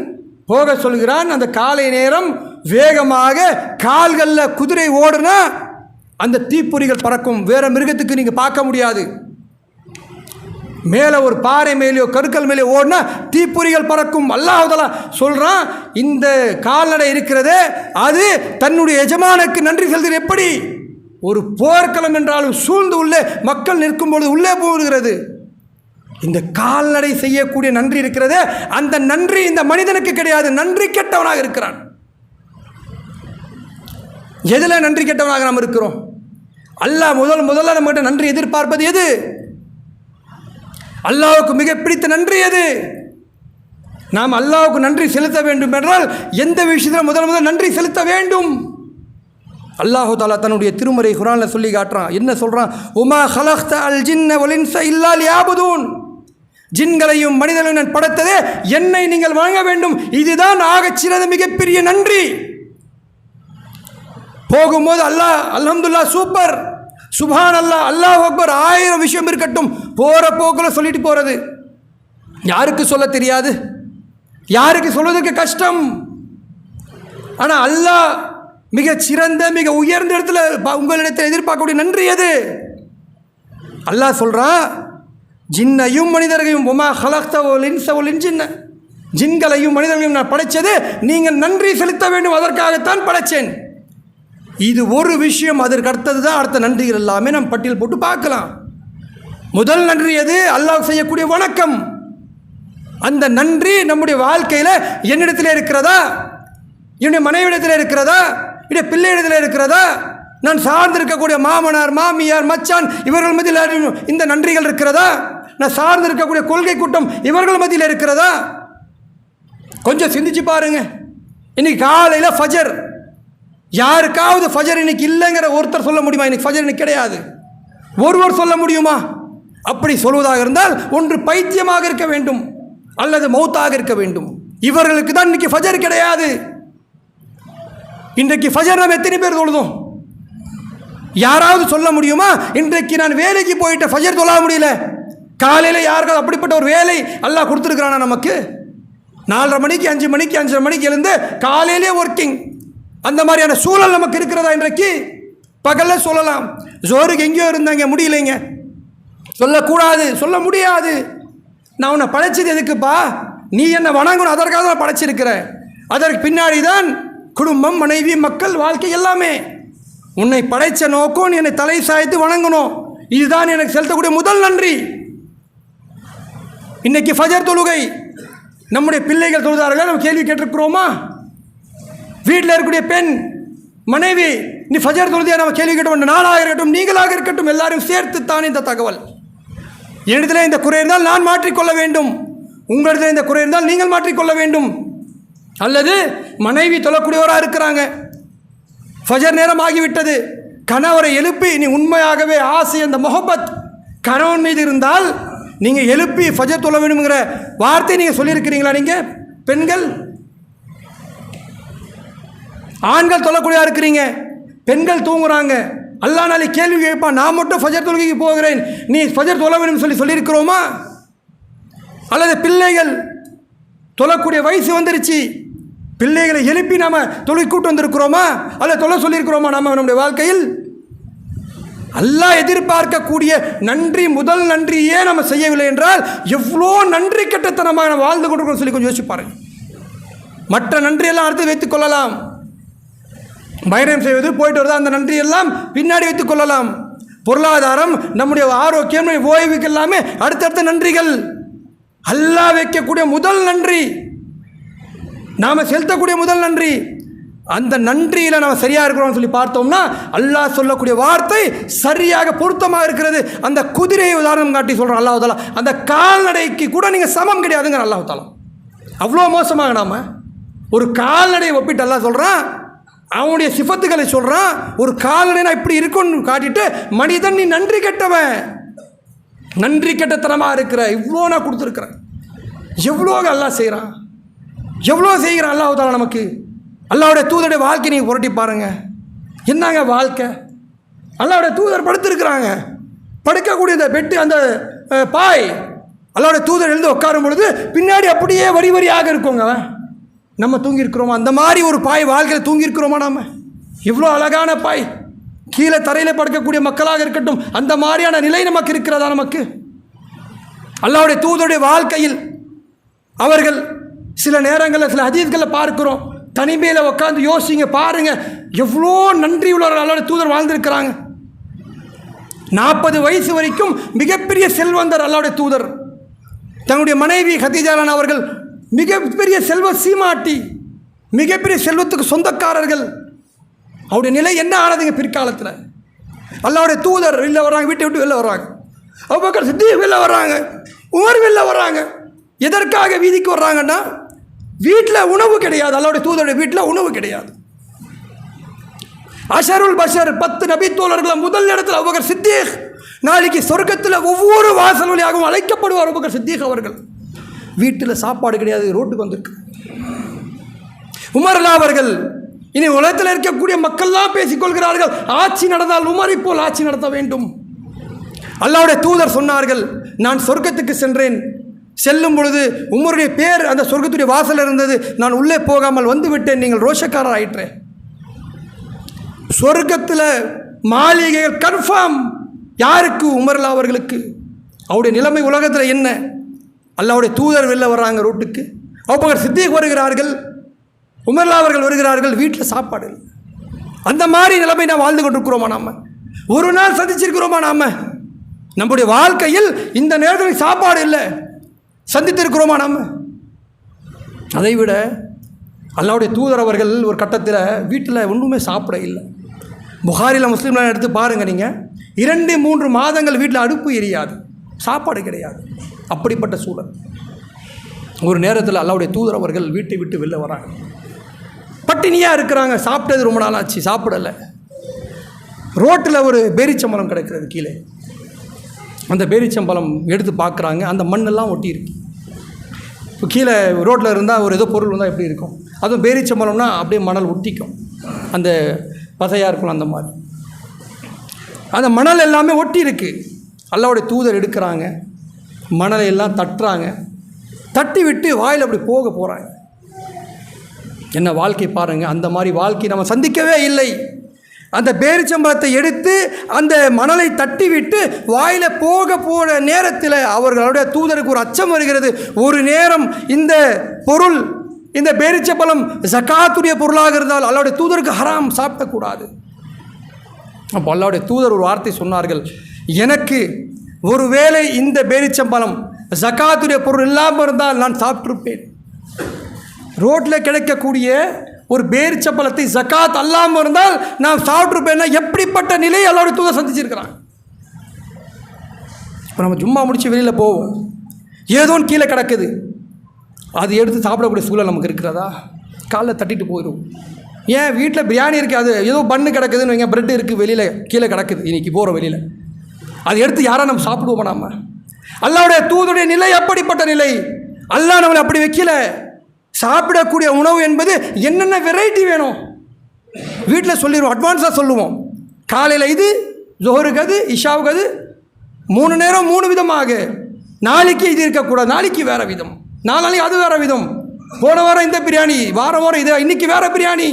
போக சொல்கிறான். அந்த காலை நேரம் வேகமாக கால்களில் குதிரை ஓடுனா அந்த தீப்பொறிகள் பறக்கும். வேற மிருகத்துக்கு நீங்கள் பார்க்க முடியாது. மேலே ஒரு பாறை மேலேயோ கருக்கல் மேலேயோ ஓடினா தீப்பொறிகள் பறக்கும். அல்லாஹ் தஆலா சொல்கிறான், இந்த கால்நடை இருக்கிறதே அது தன்னுடைய எஜமானுக்கு நன்றி செலுத்துகிறது. எப்படி? ஒரு போர்க்களம் என்றாலும் சூழ்ந்து உள்ளே மக்கள் நிற்கும் பொழுது உள்ளே போகிறது. இந்த கால்நடை செய்யக்கூடிய நன்றி இருக்கிறதே, அந்த நன்றி இந்த மனிதனுக்கு கிடையாது. நன்றி கெட்டவனாக இருக்கிறான். எதில் நன்றி கெட்டவனாக நாம் இருக்கிறோம்? அல்லாஹ் முதல்ல நம்மகிட்ட நன்றி எதிர்பார்ப்பது எது? அல்லாஹ்வுக்கு மிக பிடித்த நன்றி எது? நாம் அல்லாஹ்வுக்கு நன்றி செலுத்த வேண்டும் என்றால் எந்த விஷயத்தில் முதல் நன்றி செலுத்த வேண்டும்? அல்லாஹு தஆலா தன்னுடைய திருமறை குர்ஆனில் சொல்லி காட்டுறான். என்ன சொல்கிறான்? உமா ஹலக்த அல் ஜின்ன வல் இன்ஸ இல்லா லியஅபுதூன், ஜின்களையும் மனிதர்களையும் நான் படைத்ததே என்னை நீங்கள் வணங்க வேண்டும். இதுதான் ஆகச்சிறந்த மிகப்பெரிய நன்றி. போகும்போது அல்லாஹ் அல்ஹம்துலில்லாஹ் சூப்பர், சுப்ஹான் அல்லாஹ், அல்லாஹ் அக்பர், 1000 விஷயம் இருக்கட்டும், போகிற போக்கில் சொல்லிட்டு போகிறது. யாருக்கு சொல்ல தெரியாது? யாருக்கு சொல்வதற்கு கஷ்டம்? ஆனால் அல்லாஹ் மிக சிறந்த மிக உயர்ந்த இடத்துல உங்களிடத்தில் எதிர்பார்க்கக்கூடிய நன்றி எது? அல்லாஹ் சொல்கிறான், ஜின்னையும் மனிதர்களையும் உமா ஹலக்தவல் இன்சவல் இன்ஜின்ன, ஜின்களையும் மனிதர்களையும் நான் படைத்தது நீங்கள் நன்றி செலுத்த வேண்டும், அதற்காகத்தான் படைத்தேன். இது ஒரு விஷயம். அதற்கு அடுத்தது தான் அடுத்த நன்றிகள் எல்லாமே நம்ம பட்டியல் போட்டு பார்க்கலாம். முதல் நன்றி எது? அல்லாஹ் செய்யக்கூடிய வணக்கம். அந்த நன்றி நம்முடைய வாழ்க்கையில் என்னிடத்தில் இருக்கிறதா? என்னுடைய மனைவிடத்தில் இருக்கிறதா? என்னுடைய பிள்ளையிடத்தில் இருக்கிறதா? நான் சார்ந்திருக்கக்கூடிய மாமனார், மாமியார், மச்சான் இவர்கள் மத்தியில் இந்த நன்றிகள் இருக்கிறதா? நான் சார்ந்திருக்கக்கூடிய கொள்கை கூட்டம் இவர்கள் மத்தியில் இருக்கிறதா? கொஞ்சம் சிந்திச்சு பாருங்க. இன்னைக்கு காலையில் ஃபஜர், யாருக்காவது ஃபஜர் இன்னைக்கு இல்லைங்கிற ஒருத்தர் சொல்ல முடியுமா? இன்னைக்கு ஃபஜர் இன்னைக்கு கிடையாது. ஒருவர் சொல்ல முடியுமா? அப்படி சொல்வதாக இருந்தால் ஒன்று பைத்தியமாக இருக்க வேண்டும் அல்லது மௌத்தாக இருக்க வேண்டும். இவர்களுக்கு தான் இன்னைக்கு ஃபஜர் கிடையாது. இன்றைக்கு ஃபஜர் நாம் எத்தனை பேர் தொழுதோம்? யாராவது சொல்ல முடியுமா? இன்றைக்கு நான் வேலைக்கு போயிட்டு ஃபஜர் தொழ முடியல. காலையில் யாருக்காவது அப்படிப்பட்ட ஒரு வேலை அல்லாஹ் கொடுத்துருக்குறானா நமக்கு? 4:30 மணிக்கு 5 மணிக்கு 5:30 மணிக்கு எழுந்து காலையிலே ஒர்க்கிங், அந்த மாதிரியான சூழல் நமக்கு இருக்கிறதா? இன்றைக்கு பகலில் சொல்லலாம், ஜோருக்கு எங்கேயோ இருந்தாங்க முடியலைங்க, சொல்லக்கூடாது, சொல்ல முடியாது. நான் உன்னை படைச்சது எதுக்குப்பா? நீ என்னை வணங்கணும், அதற்காக நான் படைச்சிருக்கிறேன். அதற்கு பின்னாடி தான் குடும்பம், மனைவி, மக்கள், வாழ்க்கை எல்லாமே. உன்னை படைத்த நோக்கம் நீ என்னை தலை சாய்த்து வணங்கணும், இதுதான் எனக்கு செலுத்தக்கூடிய முதல் நன்றி. இன்னைக்கு ஃபஜர் தொழுகை நம்முடைய பிள்ளைகள் தொழுதார்கள், நம்ம கேள்வி கேட்டிருக்கிறோமா? வீட்டில் இருக்கக்கூடிய பெண், மனைவி, நீ ஃபஜர் தொழுதியா நம்ம கேள்வி கேட்டோம். நானாக இருக்கட்டும், நீங்களாக இருக்கட்டும், எல்லாரும் சேர்த்துத்தான் இந்த தகவல். என்னிடத்தில் இந்த குறை இருந்தால் நான் மாற்றிக்கொள்ள வேண்டும், உங்களிடத்தில் இந்த குறை இருந்தால் நீங்கள் மாற்றிக்கொள்ள வேண்டும். அல்லது மனைவி தொழக்கூடியவராக இருக்கிறாங்க, ஃபஜர் நேரம் ஆகிவிட்டது, கணவரை எழுப்பி நீ உண்மையாகவே ஆசை, அந்த முஹப்பத் கணவன் மீது இருந்தால் நீங்கள் எழுப்பி ஃபஜர் தொழ வேண்டும்ங்கிற வார்த்தை நீங்கள் சொல்லியிருக்கிறீங்களா? நீங்கள் பெண்கள், ஆண்கள் தொழக்கூடியவா இருக்கிறீங்க, பெண்கள் தூங்குறாங்க, அல்லாஹ் நாளை கேள்வி கேட்பான், நான் மட்டும் ஃபஜர் தொழுகைக்கு போகிறேன், நீ ஃபஜர் தொழ வேண்டும் சொல்லியிருக்கிறோமா? அல்லது பிள்ளைகள் தொழக்கூடிய வயசு வந்துருச்சு, பிள்ளைகளை எழுப்பி நாம் தொலை கூட்டு வந்திருக்கிறோமா அல்லது தொலை சொல்லியிருக்கிறோமா? நாம் நம்முடைய வாழ்க்கையில் அல்லாஹ் எதிர்பார்க்கக்கூடிய நன்றி, முதல் நன்றியே நம்ம செய்யவில்லை என்றால் எவ்வளோ நன்றி கெட்டத்தனமாக நம்ம வாழ்ந்து கொண்டிருக்கோம் சொல்லி கொஞ்சம் யோசிச்சு பாருங்க. மற்ற நன்றியெல்லாம் அடுத்து வைத்துக் கொள்ளலாம், பயணம் செய்வது, போயிட்டு வருது, அந்த நன்றியெல்லாம் பின்னாடி வைத்துக் கொள்ளலாம். பொருளாதாரம், நம்முடைய ஆரோக்கியம், ஓய்வுக்கு எல்லாமே அடுத்தடுத்த நன்றிகள். அல்லாஹ் வைக்கக்கூடிய முதல் நன்றி, நாம் செலுத்தக்கூடிய முதல் நன்றி, அந்த நன்றியில் நம்ம சரியாக இருக்கிறோம்னு சொல்லி பார்த்தோம்னா அல்லாஹ் சொல்லக்கூடிய வார்த்தை சரியாக பொருத்தமாக இருக்கிறது. அந்த குதிரையை உதாரணம் காட்டி சொல்கிறோம் அல்லாஹ் தாலா, அந்த கால்நடைக்கு கூட நீங்கள் சமம் கிடையாதுங்கிற அல்லாஹ் தாலா. அவ்வளோ மோசமாக நாம் ஒரு கால்நடையை ஒப்பிட்டு அல்லாஹ் சொல்கிறான், அவனுடைய சிஃபத்துக்களை சொல்கிறான். ஒரு கால்நடை நான் இப்படி இருக்குன்னு காட்டிட்டு, மனிதன் நீ நன்றி கெட்டவன், நன்றி கெட்டத்தனமாக இருக்கிற, இவ்வளோ நான் கொடுத்துருக்குறேன், எவ்வளோ அல்லாஹ் செய்கிறான், எவ்வளோ செய்கிறான் அல்லாஹ் தாலா நமக்கு. அல்லாஹ்வுடைய தூதருடைய வாழ்க்கை நீங்கள் புரட்டி பாருங்கள், என்னங்க வாழ்க்கை. அல்லாஹ்வுடைய தூதர் படுத்திருக்கிறாங்க, படுக்கக்கூடிய அந்த பெட்டு, அந்த பாய், அல்லாஹ்வுடைய தூதர் எழுந்து உட்காரும் பொழுது பின்னாடி அப்படியே வரி வரியாக இருக்குங்க. நம்ம தூங்கியிருக்கிறோமா? அந்த மாதிரி ஒரு பாய் வாழ்க்கையில் தூங்கியிருக்கிறோமா? நாம் இவ்வளோ அழகான பாய், கீழே தரையில் படுக்கக்கூடிய மக்களாக இருக்கட்டும், அந்த மாதிரியான நிலை நமக்கு இருக்கிறதா? நமக்கு அல்லாஹ்வுடைய தூதருடைய வாழ்க்கையில் அவர்கள் சில நேரங்களில் சில ஹதீஸ்களில் பார்க்கிறோம், தனிமையில் உட்காந்து யோசிங்க பாருங்கள், எவ்வளோ நன்றி உள்ளவர்கள் அல்லாஹ்வுடைய தூதர் வாழ்ந்திருக்கிறாங்க. 40 வயசு வரைக்கும் மிகப்பெரிய செல்வந்தர் அல்லாஹ்வுடைய தூதர். தன்னுடைய மனைவி ஹதீஜாலான் அவர்கள் மிகப்பெரிய செல்வ சீமாட்டி, மிகப்பெரிய செல்வத்துக்கு சொந்தக்காரர்கள். அவருடைய நிலை என்ன ஆனதுங்க பிற்காலத்தில்? அல்லாஹ்வுடைய தூதர் வெளில வர்றாங்க, வீட்டை விட்டு வெளில வர்றாங்க, அபூபக்கர் சித்திக் வெளில வர்றாங்க, உமர் வெளில வர்றாங்க. எதற்காக வீதிக்கு வர்றாங்கன்னா, வீட்டில் உணவு கிடையாது, அல்லாஹ்வுடைய தூதருடைய வீட்டில் உணவு கிடையாது. அஷருல் பஷர் 10 நபி தோழர்கள் முதல் இடத்தில் அபூபக்கர் சித்திக். நாளைக்கு சொர்க்கத்தில் ஒவ்வொரு வாசல் வழியாகவும் அழைக்கப்படுவார் அபூபக்கர் சித்திக் அவர்கள். வீட்டில் சாப்பாடு கிடையாது, ரோட்டுக்கு வந்திருக்கு. உமர் அல்லாஹ் அவர்கள், இனி உலகத்தில் இருக்கக்கூடிய மக்கள்லாம் பேசிக்கொள்கிறார்கள், ஆட்சி நடந்தால் உமரை போல் ஆட்சி நடத்த வேண்டும். அல்லாஹ்வுடைய தூதர் சொன்னார்கள், நான் சொர்க்கத்துக்கு சென்றேன், செல்லும் பொழுது உமருடைய பேர் அந்த சொர்க்கத்துடைய வாசல் இருந்தது, நான் உள்ளே போகாமல் வந்து விட்டேன், நீங்கள் ரோஷக்காரர் ஆயிற்றே. சொர்க்கத்தில் மாளிகைகள் கன்ஃபார்ம் யாருக்கு? உமர்லா அவர்களுக்கு. அவருடைய நிலைமை உலகத்தில் என்ன? அல்லாஹ்வுடைய தூதர் வெளில வர்றாங்க ரோட்டுக்கு, அபூபக்கர் சித்திக் வருகிறார்கள், உமர்லா அவர்கள் வருகிறார்கள், வீட்டில் சாப்பாடு இல்லை. அந்த மாதிரி நிலைமை நாம் வாழ்ந்து கொண்டிருக்கிறோமா? நாம் ஒரு நாள் சந்திச்சிருக்கிறோமா? நாம் நம்முடைய வாழ்க்கையில் இந்த நேரத்தில் சாப்பாடு இல்லை சந்தித்திருக்கிறோமா? நாம் அதைவிட அல்லாஹ்வுடைய தூதர் அவர்கள் ஒரு கட்டத்தில் வீட்டில் ஒன்றுமே சாப்பிட இல்லை. புகாரில் முஸ்லீம்லாம் எடுத்து பாருங்கள் நீங்கள், 2-3 மாதங்கள் வீட்டில் அடுப்பு எரியாது, சாப்பாடு கிடையாது. அப்படிப்பட்ட சூழல். ஒரு நேரத்தில் அல்லாஹ்வுடைய தூதர் அவர்கள் வீட்டை விட்டு வெளில வராங்க, பட்டினியாக இருக்கிறாங்க, சாப்பிட்டது ரொம்ப நாள் ஆச்சு, சாப்பிடலை. ரோட்டில் ஒரு பேரிச்சம்பழம் கிடைக்கிறது கீழே, அந்த பேரிச்சம்பழம் எடுத்து பார்க்குறாங்க, அந்த மண்ணெல்லாம் ஒட்டி இருக்கு. இப்போ கீழே ரோட்டில் இருந்தால் ஒரு ஏதோ பொருள் வந்தால் எப்படி இருக்கும், அதுவும் பேரிச்சம்பழம்னா அப்படியே மணல் ஒட்டிக்கும், அந்த பசையாக இருக்கும், அந்த மாதிரி அந்த மணல் எல்லாமே ஒட்டி இருக்குது. அல்லாஹ்வுடைய தூதர் எடுக்கிறாங்க, மணலை எல்லாம் தட்டுறாங்க, தட்டி விட்டு வாயில் அப்படி போக போகிறாங்க. என்ன வாழ்க்கை பாருங்கள், அந்த மாதிரி வாழ்க்கை நம்ம சந்திக்கவே இல்லை. அந்த பேரிச்சம்பழத்தை எடுத்து அந்த மணலை தட்டி விட்டு வாயில் போகிற நேரத்தில் அவர்களுடைய தூதருக்கு ஒரு அச்சம் வருகிறது. ஒரு நேரம் இந்த பொருள், இந்த பேரிச்சம்பழம் ஜகாத்துடைய பொருளாக இருந்தால் அல்லாஹ்வுடைய தூதருக்கு ஹராம், சாப்பிடக்கூடாது. அப்போ அல்லாஹ்வுடைய தூதர் ஒரு வார்த்தை சொன்னார்கள், எனக்கு ஒருவேளை இந்த பேரிச்சம்பழம் ஜகாத்துடைய பொருள் இல்லாமல் இருந்தால் நான் சாப்பிட்டிருப்பேன். ரோட்டில் கிடைக்கக்கூடிய ஒரு பேரிச்சம்பழத்தை ஜகாத் அல்லாமல் இருந்தால் நான் சாப்பிட்ருப்பேன்னா எப்படிப்பட்ட நிலையை அல்லாஹ்வுடைய தூதர் சந்திச்சிருக்கிறாங்க. இப்போ நம்ம சும்மா முடித்து வெளியில் போவோம், ஏதோ கீழே கிடக்குது, அது எடுத்து சாப்பிடக்கூடிய சூழல் நமக்கு இருக்கிறதா? காலைல தட்டிட்டு போயிடும். ஏன் வீட்டில் பிரியாணி இருக்குது, அது ஏதோ பண்ணு கிடக்குதுன்னு வைங்க, ப்ரெட்டு இருக்குது வெளியில் கீழே கிடக்குது, இன்றைக்கி போகிற வெளியில், அது எடுத்து யாரா நம்ம சாப்பிடுவோமா? நம்ம அல்லாஹ்வுடைய தூதருடைய நிலை அப்படிப்பட்ட நிலை. அல்லாஹ் நம்மளை அப்படி வைக்கல. சாப்பிடக்கூடிய உணவு என்பது என்னென்ன வெரைட்டி வேணும் வீட்டில் சொல்லிடுவோம், அட்வான்ஸாக சொல்லுவோம். காலையில் இது, ஜோஹருக்கு அது, இஷாவுக்கு அது, 3 நேரம் 3 விதமாக, நாளைக்கு இது இருக்கக்கூடாது, நாளைக்கு வேறு விதம், நாளைக்கு அது வேறு விதம், போன வாரம் இந்த பிரியாணி, வாரம் இது, இன்றைக்கி வேறு பிரியாணி.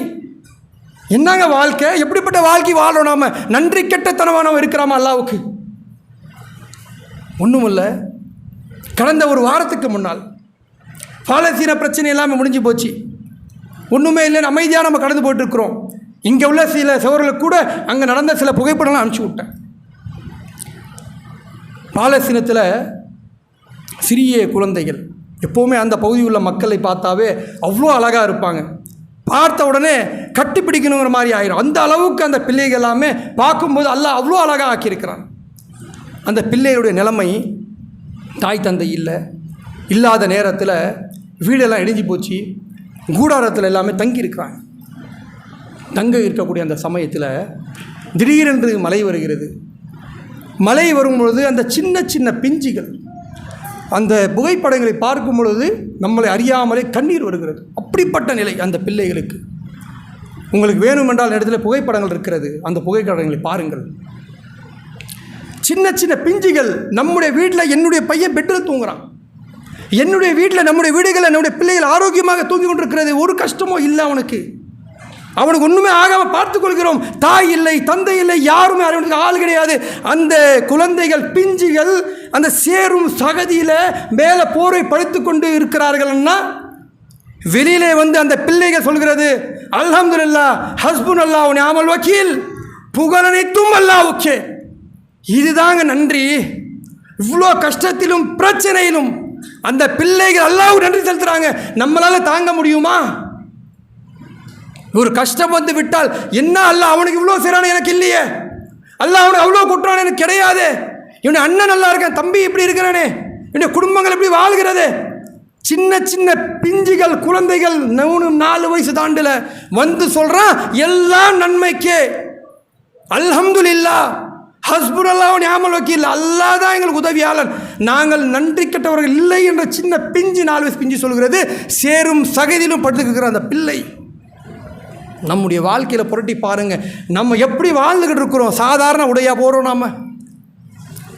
என்னங்க வாழ்க்கை? எப்படிப்பட்ட வாழ்க்கை வாழ்றோம் நாம்? நன்றி கெட்டத்தனமானவன் இருக்கிறாமா அல்லாவுக்கு? ஒன்றுமில்ல. கடந்த ஒரு வாரத்துக்கு முன்னால் பாலஸ்தீன பிரச்சனை எல்லாமே முடிஞ்சு போச்சு, ஒன்றுமே இல்லைன்னு அமைதியாக நம்ம கடந்து போயிட்டுருக்குறோம். இங்கே உள்ள சில சகோதரர்களுக்கு கூட அங்கே நடந்த சில புகைப்படம்லாம் அனுப்பிச்சி விட்டேன். பாலஸ்தீனத்தில் சிறிய குழந்தைகள், எப்போவுமே அந்த பகுதியில் உள்ள மக்களை பார்த்தாவே அவ்வளோ அழகாக இருப்பாங்க, பார்த்த உடனே கட்டி பிடிக்கணுங்கிற மாதிரி ஆயிரும். அந்த அளவுக்கு அந்த பிள்ளைகள் எல்லாமே பார்க்கும்போது அல்லாஹ் அவ்வளோ அழகாக ஆக்கியிருக்கிறான். அந்த பிள்ளைகளுடைய நிலைமை, தாய் தந்தை இல்லாத நேரத்தில் வீடெல்லாம் இடிஞ்சு போச்சு, கூடாரத்தில் எல்லாமே தங்கியிருக்கிறாங்க. தங்க இருக்கக்கூடிய அந்த சமயத்தில் திடீரென்று மழை வருகிறது. மழை வரும் பொழுது அந்த சின்ன சின்ன பிஞ்சுகள் அந்த புகைப்படங்களை பார்க்கும் பொழுது நம்மளை அறியாமலே கண்ணீர் வருகிறது. அப்படிப்பட்ட நிலை அந்த பிள்ளைகளுக்கு. உங்களுக்கு வேணுமென்றால் இடத்துல புகைப்படங்கள் இருக்கிறது, அந்த புகைப்படங்களை பாருங்கள். சின்ன சின்ன பிஞ்சுகள். நம்முடைய வீட்டில் என்னுடைய பையன் பெட்டில் தூங்குறான், என்னுடைய வீட்டில் நம்முடைய வீடுகளில் நம்முடைய பிள்ளைகள் ஆரோக்கியமாக தூங்கி கொண்டிருக்கிறது, ஒரு கஷ்டமோ இல்லை அவனுக்கு. அவனுக்கு ஒன்றுமே ஆகாமல் பார்த்து கொள்கிறோம். தாய் இல்லை, தந்தை இல்லை, யாருமே அவனுக்கு ஆள் கிடையாது. அந்த குழந்தைகள் பிஞ்சுகள் அந்த சேரும் சகதியில் மேலே போரை படுத்து கொண்டு இருக்கிறார்கள்னா வெளியிலே வந்து அந்த பிள்ளைகள் சொல்கிறது, அல்ஹம்துலில்லாஹ், ஹஸ்புனல்லாஹ் வ நிஅமல் வக்கீல், புகழனைத்தும் அல்லாஹ்வுக்கே. இதுதாங்க நன்றி. இவ்வளோ கஷ்டத்திலும் பிரச்சனையிலும் அந்த பிள்ளைகள் அல்லாஹ்வுக்கு நன்றி செலுத்துகிறாங்க. நம்மளால் தாங்க முடியுமா? ஒரு கஷ்டம் வந்து விட்டால் என்ன, அல்லாஹ் அவனுக்கு இவ்வளோ செய்றானே, எனக்கு இல்லையே, அல்லாஹ் அவனுக்கு அவ்வளோ குற்றானே, எனக்கு கிடையாது, இவனுடைய அண்ணன் நல்லா இருக்கான், தம்பி இப்படி இருக்கிறானே, இவனுடைய குடும்பங்கள் எப்படி வாழ்கிறது. சின்ன சின்ன பிஞ்சுகள் குழந்தைகள் 3-4 வயசு தாண்டில் வந்து சொல்கிறான், எல்லாம் நன்மைக்கே, அல்ஹம்துலில்லாஹ், ஹஸ்புனல்லாஹ் வ நிஅமல் வக்கீல், அல்லாஹ் தான் எங்களுக்கு உதவியாளன், நாங்கள் நன்றி கெட்டவர்கள் இல்லை என்ற சின்ன பிஞ்சு 4 வயசு பிஞ்சு சொல்கிறது. சேரும் சகதியிலும் படுத்துக்கிற அந்த பிள்ளை. நம்முடைய வாழ்க்கையில் புரட்டி பாருங்கள், நம்ம எப்படி வாழ்ந்துக்கிட்டு இருக்கிறோம். சாதாரண உடையாக போகிறோம், நாம்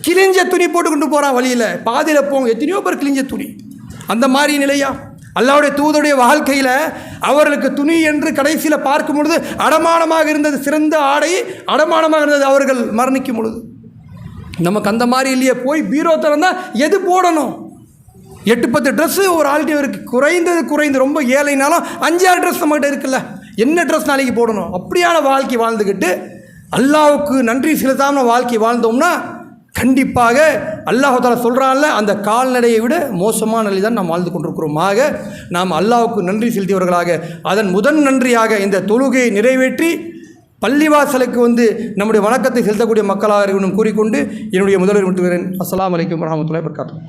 கிழிஞ்ச துணி போட்டுக்கிட்டு போகிறான் வழியில், பாதியில் போங்க, எத்தனையோ பேர் கிழிஞ்ச துணி. அந்த மாதிரி நிலையா? அல்லாஹ்வுடைய தூதருடைய வாழ்க்கையில் அவர்களுக்கு துணி என்று கடைசியில் பார்க்கும் பொழுது அடமானமாக இருந்தது, சிறந்த ஆடை அடமானமாக இருந்தது அவர்கள் மரணிக்கும் பொழுது. நமக்கு அந்த மாதிரி இல்லையே. போய் பீரோ திறந்தால் எது போடணும்? 8-10 ட்ரெஸ்ஸு ஒரு ஆள்கிட்ட இருக்குது, குறைந்து ரொம்ப ஏழைனாலும் 5-6 ட்ரெஸ் நம்மகிட்ட இருக்குல்ல, என்ன ட்ரெஸ் நாளைக்கு போடணும்? அப்படியான வாழ்க்கை வாழ்ந்துக்கிட்டு அல்லாஹ்வுக்கு நன்றி செலுத்தாமல் வாழ்க்கை வாழ்ந்தோம்னா கண்டிப்பாக அல்லாஹ் தஆலா சொல்கிறான்ல, அந்த கால்நடையை விட மோசமான நிலை தான் நாம் வாழ்ந்து கொண்டிருக்கிறோம். ஆக நாம் அல்லாஹ்வுக்கு நன்றி செலுத்தியவர்களாக அதன் முதன் நன்றியாக இந்த தொழுகையை நிறைவேற்றி பள்ளிவாசலுக்கு வந்து நம்முடைய வணக்கத்தை செலுத்தக்கூடிய மக்களாக இருக்கணும் கூறிக்கொண்டு என்னுடைய முதல்வர் விட்டுகிறேன். அஸ்ஸலாமு அலைக்கும் வரஹ்மத்துல்லாஹி வபரகாத்துஹு.